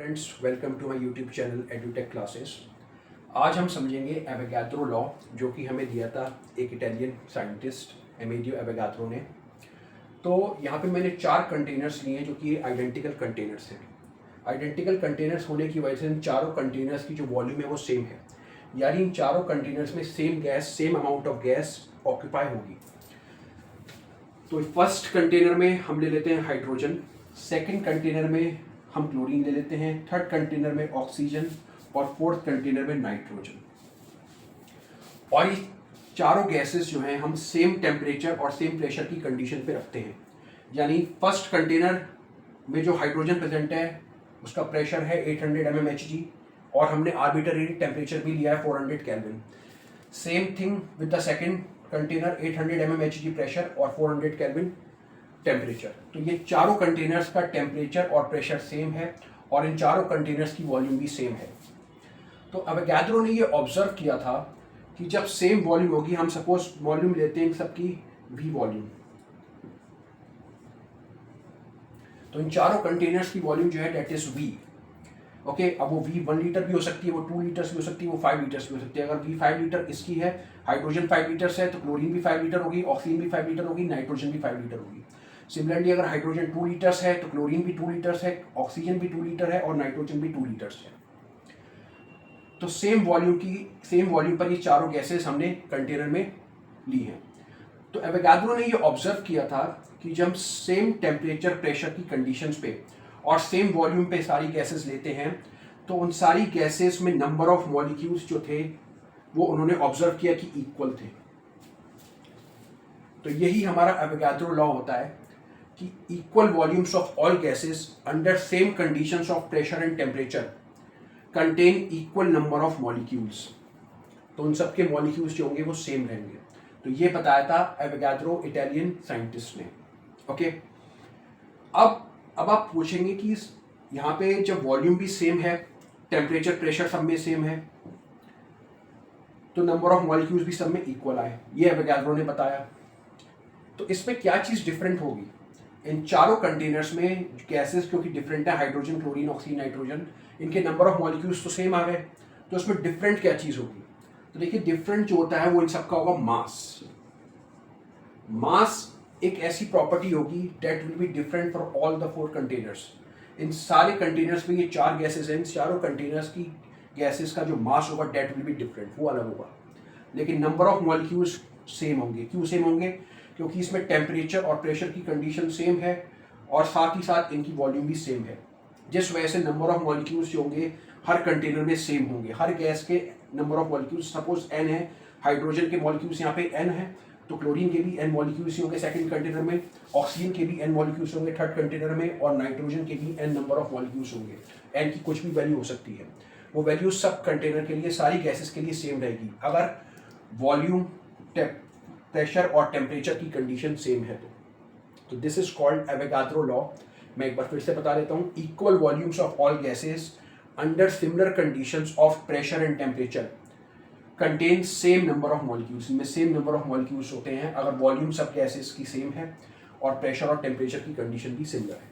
Friends, welcome to my YouTube channel Edutech classes. आज हम समझेंगे एवोगाद्रो लॉ, जो कि हमें दिया था एक इटालियन साइंटिस्ट एमेडियो एवोगाद्रो ने। तो यहाँ पे मैंने 4 कंटेनर्स लिए हैं जो कि आइडेंटिकल कंटेनर्स हैं। आइडेंटिकल कंटेनर्स होने की वजह से इन चारों कंटेनर्स की जो वॉल्यूम है वो सेम है, यानी इन चारों कंटेनर्स में same amount of gas occupy होगी। तो फर्स्ट कंटेनर में हम ले लेते हैं हाइड्रोजन, सेकंड कंटेनर में हम क्लोरीन ले लेते हैं, थर्ड कंटेनर में ऑक्सीजन और फोर्थ कंटेनर में नाइट्रोजन। और ये चारों गैसेस जो हैं हम सेम टेम्परेचर और सेम प्रेशर की कंडीशन पे रखते हैं। यानी फर्स्ट कंटेनर में जो हाइड्रोजन प्रेजेंट है उसका प्रेशर है 800 mmHg और हमने आर्बिट्रेरी टेम्परेचर भी लिया है 400 kelvin. Same thing with the second container, 800 mmHg pressure और 400 केल्विन टेम्परेचर। तो ये चारों कंटेनर्स का टेम्परेचर और प्रेशर सेम है और इन चारों कंटेनर्स की वॉल्यूम भी सेम है। तो एवोगाद्रो ने ये ऑब्जर्व किया था कि जब सेम वॉल्यूम होगी, हम सपोज वॉल्यूम लेते हैं सबकी V वॉल्यूम, तो इन चारों कंटेनर्स की वॉल्यूम जो है डेट इज V। ओके, अब वो V 1 लीटर भी हो सकती है, वो 2 लीटर्स भी हो सकती है, वो 5 लीटर्स भी हो सकती है। अगर V 5 लीटर इसकी है, हाइड्रोजन 5 लीटर्स है, तो क्लोरीन भी 5 लीटर होगी, ऑक्सीजन भी 5 लीटर होगी, नाइट्रोजन भी 5 लीटर होगी। सिमिलरली अगर हाइड्रोजन 2 लीटर्स है तो क्लोरीन भी 2 लीटर्स है, ऑक्सीजन भी 2 लीटर है और नाइट्रोजन भी 2 लीटर्स है। तो सेम वॉल्यूम पर ये चारों गैसेस हमने कंटेनर में ली हैं। तो एवोगाद्रो ने ये ऑब्जर्व किया था कि जब सेम टेम्परेचर प्रेशर की कंडीशंस पे और सेम वॉल्यूम पे सारी गैसेस लेते हैं तो उन सारी गैसेस में नंबर ऑफ मॉलिक्यूल्स जो थे वो उन्होंने ऑब्जर्व किया कि इक्वल थे। तो यही हमारा एवोगाद्रो लॉ होता है कि equal volumes of all gases under same conditions of pressure and temperature contain equal number of molecules. तो उन सबके मॉलिक्यूल्स जो होंगे वो सेम रहेंगे। तो ये बताया था एवोगाद्रो इटालियन साइंटिस्ट ने। ओके, अब आप पूछेंगे कि यहाँ पे जब वॉल्यूम भी सेम है, टेम्परेचर प्रेशर सब में सेम है, तो नंबर ऑफ मॉलिक्यूल्स भी सब में इक्वल आए, ये एवोगाद्रो ने बताया। तो इसमें क्या चीज़ डिफरेंट होगी? इन चारों कंटेनर्स में गैसेस क्योंकि डिफरेंट है, हाइड्रोजन, क्लोरीन, ऑक्सीजन, नाइट्रोजन, इनके नंबर ऑफ मॉलिक्यूल्स तो सेम आ गए, तो इसमें डिफरेंट क्या चीज़ होगी? तो देखिए, डिफरेंट जो होता है वो इन सबका होगा मास। मास एक ऐसी प्रॉपर्टी होगी that will be different for all the 4 containers. इन सारे कंटेनर्स में ये 4 गैसेस हैं, इन चारों कंटेनर्स की गैसेस का जो मास होगा दैट विल बी डिफरेंट, वो अलग होगा। लेकिन नंबर ऑफ मॉलिक्यूल्स सेम होंगे। क्यों सेम होंगे? क्योंकि इसमें टेम्परेचर और प्रेशर की कंडीशन सेम है और साथ ही साथ इनकी वॉल्यूम भी सेम है, जिस वजह से नंबर ऑफ मॉलिक्यूल्स जो होंगे हर कंटेनर में सेम होंगे। हर गैस के number of molecules, suppose n है, हाइड्रोजन के मॉलिक्यूल्स यहाँ पे n है, तो क्लोरीन के भी n मॉलिक्यूल्स ही होंगे सेकंड कंटेनर में, ऑक्सीजन के भी n मॉलिक्यूल्स होंगे थर्ड कंटेनर में, और नाइट्रोजन के भी n नंबर ऑफ मॉलिक्यूल्स होंगे। n की कुछ भी वैल्यू हो सकती है, वो वैल्यू सब कंटेनर के लिए, सारी गैसेस के लिए सेम रहेगी अगर वॉल्यूम, प्रेशर और टेम्परेचर की कंडीशन सेम है। तो this is called Avogadro law. मैं एक बार फिर से बता देता हूँ, equal volumes of all gases under similar conditions of pressure and temperature contain same number of molecules. इनमें सेम नंबर ऑफ मॉलिक्यूल्स होते हैं अगर वॉल्यूम सब गैसेस की सेम है और प्रेशर और टेम्परेचर की कंडीशन भी सिमिलर है।